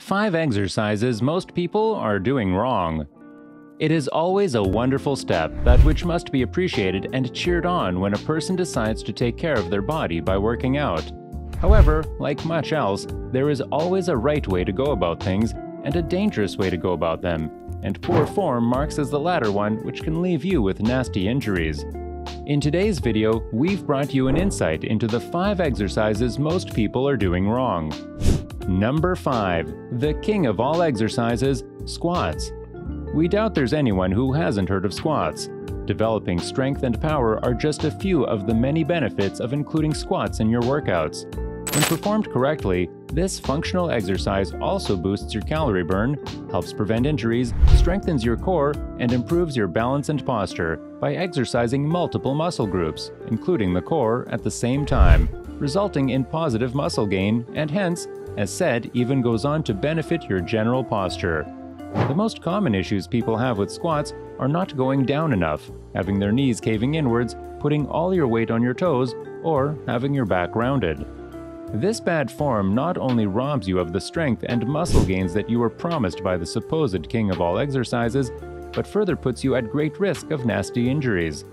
5 exercises most people are doing wrong. It is always a wonderful step that which must be appreciated and cheered on when a person decides to take care of their body by working out. However, like much else, there is always a right way to go about things and a dangerous way to go about them, and poor form marks as the latter one, which can leave you with nasty injuries. In today's video, we've brought you an insight into the 5 exercises most people are doing wrong. Number 5. The king of all exercises, squats. We doubt there's anyone who hasn't heard of squats. Developing strength and power are just a few of the many benefits of including squats in your workouts. When performed correctly, this functional exercise also boosts your calorie burn, helps prevent injuries, strengthens your core, and improves your balance and posture by exercising multiple muscle groups, including the core, at the same time, resulting in positive muscle gain and hence, as said, even goes on to benefit your general posture. The most common issues people have with squats are not going down enough, having their knees caving inwards, putting all your weight on your toes, or having your back rounded. This bad form not only robs you of the strength and muscle gains that you were promised by the supposed king of all exercises, but further puts you at great risk of nasty injuries.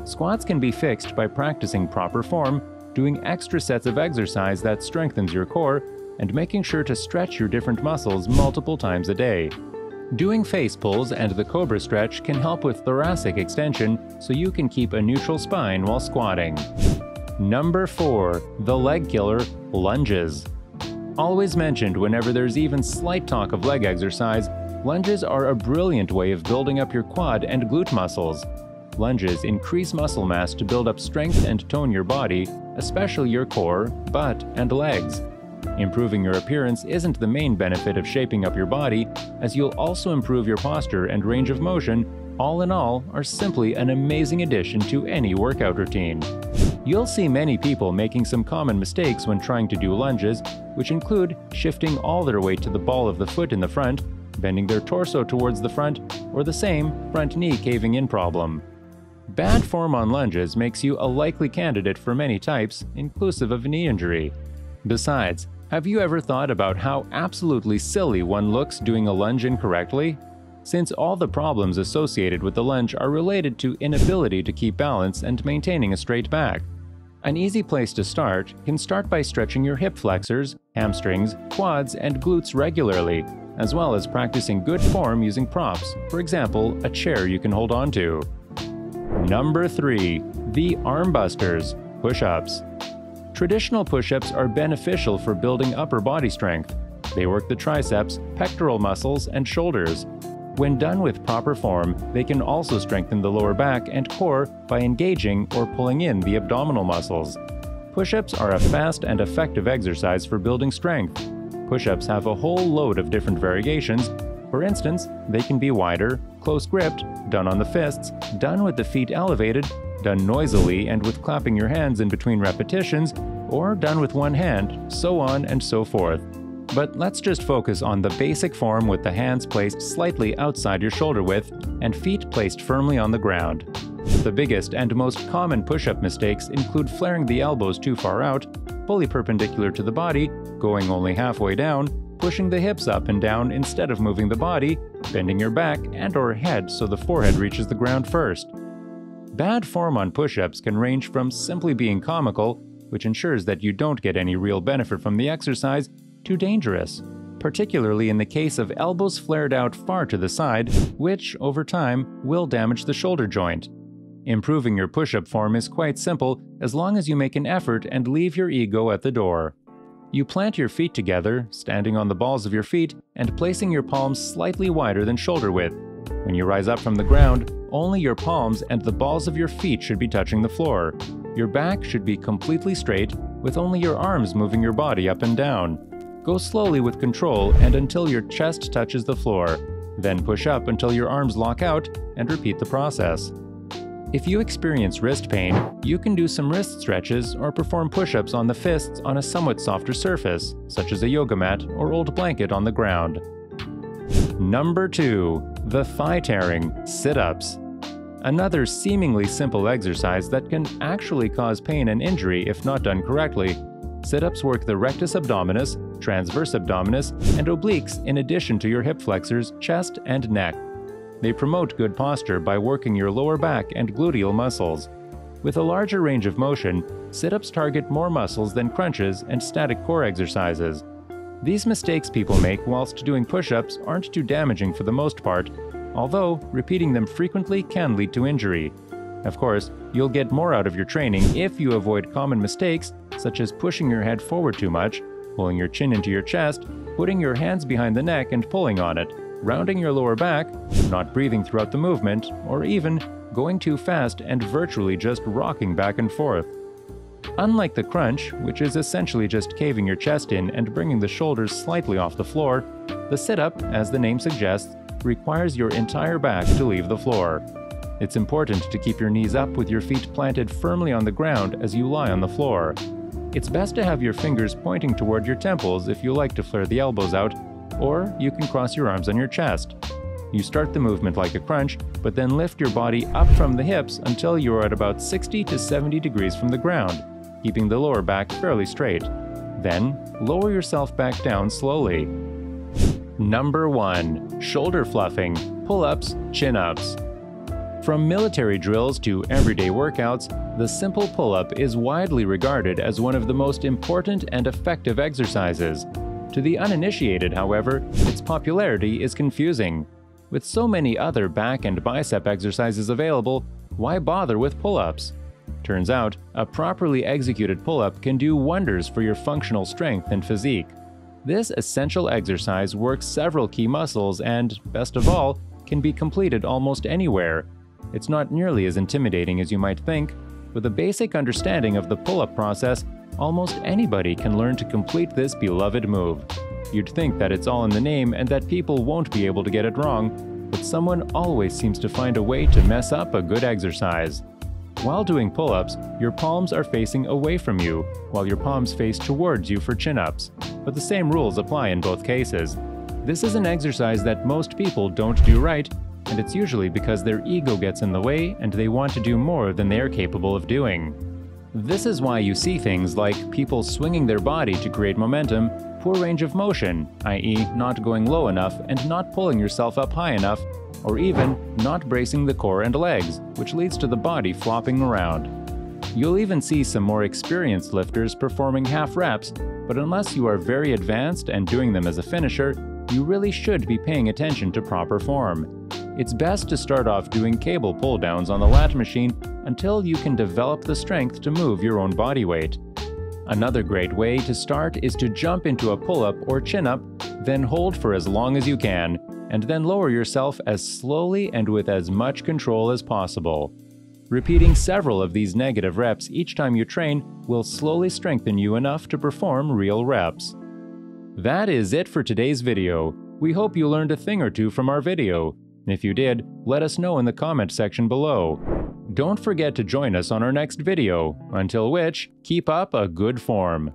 Squats can be fixed by practicing proper form, doing extra sets of exercise that strengthens your core, and making sure to stretch your different muscles multiple times a day. Doing face pulls and the cobra stretch can help with thoracic extension so you can keep a neutral spine while squatting. Number 4. The leg killer, lunges. Always mentioned whenever there's even slight talk of leg exercise, lunges are a brilliant way of building up your quad and glute muscles. Lunges increase muscle mass to build up strength and tone your body, especially your core, butt, and legs. Improving your appearance isn't the main benefit of shaping up your body, as you'll also improve your posture and range of motion. All in all, are simply an amazing addition to any workout routine. You'll see many people making some common mistakes when trying to do lunges, which include shifting all their weight to the ball of the foot in the front, bending their torso towards the front, or the same front knee caving in problem. Bad form on lunges makes you a likely candidate for many types, inclusive of knee injury. Besides, have you ever thought about how absolutely silly one looks doing a lunge incorrectly? Since all the problems associated with the lunge are related to inability to keep balance and maintaining a straight back. An easy place to start can start by stretching your hip flexors, hamstrings, quads, and glutes regularly, as well as practicing good form using props, for example, a chair you can hold on to. Number 3. The arm busters, push-ups. Traditional push-ups are beneficial for building upper body strength. They work the triceps, pectoral muscles, and shoulders. When done with proper form, they can also strengthen the lower back and core by engaging or pulling in the abdominal muscles. Push-ups are a fast and effective exercise for building strength. Push-ups have a whole load of different variations. For instance, they can be wider, close-gripped, done on the fists, done with the feet elevated, done noisily and with clapping your hands in between repetitions, or done with one hand, so on and so forth. But let's just focus on the basic form with the hands placed slightly outside your shoulder width and feet placed firmly on the ground. The biggest and most common push-up mistakes include flaring the elbows too far out, fully perpendicular to the body, going only halfway down, pushing the hips up and down instead of moving the body, bending your back and/or head so the forehead reaches the ground first. Bad form on push-ups can range from simply being comical, which ensures that you don't get any real benefit from the exercise, to dangerous, particularly in the case of elbows flared out far to the side, which, over time, will damage the shoulder joint. Improving your push-up form is quite simple as long as you make an effort and leave your ego at the door. You plant your feet together, standing on the balls of your feet and placing your palms slightly wider than shoulder width. When you rise up from the ground, only your palms and the balls of your feet should be touching the floor. Your back should be completely straight, with only your arms moving your body up and down. Go slowly with control and until your chest touches the floor. Then push up until your arms lock out and repeat the process. If you experience wrist pain, you can do some wrist stretches or perform push-ups on the fists on a somewhat softer surface, such as a yoga mat or old blanket on the ground. Number 2. The thigh tearing, sit-ups. Another seemingly simple exercise that can actually cause pain and injury if not done correctly. Sit-ups work the rectus abdominis, transverse abdominis, and obliques in addition to your hip flexors, chest, and neck. They promote good posture by working your lower back and gluteal muscles. With a larger range of motion, sit-ups target more muscles than crunches and static core exercises. These mistakes people make whilst doing push-ups aren't too damaging for the most part, although repeating them frequently can lead to injury. Of course, you'll get more out of your training if you avoid common mistakes such as pushing your head forward too much, pulling your chin into your chest, putting your hands behind the neck and pulling on it, rounding your lower back, not breathing throughout the movement, or even going too fast and virtually just rocking back and forth. Unlike the crunch, which is essentially just caving your chest in and bringing the shoulders slightly off the floor, the sit-up, as the name suggests, requires your entire back to leave the floor. It's important to keep your knees up with your feet planted firmly on the ground as you lie on the floor. It's best to have your fingers pointing toward your temples if you like to flare the elbows out, or you can cross your arms on your chest. You start the movement like a crunch, but then lift your body up from the hips until you are at about 60 to 70 degrees from the ground, keeping the lower back fairly straight. Then, lower yourself back down slowly. Number 1. Shoulder fluffing, pull-ups, chin-ups. From military drills to everyday workouts, the simple pull-up is widely regarded as one of the most important and effective exercises. To the uninitiated, however, its popularity is confusing. With so many other back and bicep exercises available, why bother with pull-ups? Turns out, a properly executed pull-up can do wonders for your functional strength and physique. This essential exercise works several key muscles and, best of all, can be completed almost anywhere. It's not nearly as intimidating as you might think. With a basic understanding of the pull-up process, almost anybody can learn to complete this beloved move. You'd think that it's all in the name and that people won't be able to get it wrong, but someone always seems to find a way to mess up a good exercise. While doing pull-ups, your palms are facing away from you, while your palms face towards you for chin-ups, but the same rules apply in both cases. This is an exercise that most people don't do right, and it's usually because their ego gets in the way and they want to do more than they are capable of doing. This is why you see things like people swinging their body to create momentum, poor range of motion, i.e. not going low enough and not pulling yourself up high enough, or even not bracing the core and legs, which leads to the body flopping around. You'll even see some more experienced lifters performing half reps, but unless you are very advanced and doing them as a finisher, you really should be paying attention to proper form. It's best to start off doing cable pull-downs on the lat machine until you can develop the strength to move your own body weight. Another great way to start is to jump into a pull-up or chin-up, then hold for as long as you can, and then lower yourself as slowly and with as much control as possible. Repeating several of these negative reps each time you train will slowly strengthen you enough to perform real reps. That is it for today's video. We hope you learned a thing or two from our video. If you did, let us know in the comment section below. Don't forget to join us on our next video, until which, keep up a good form.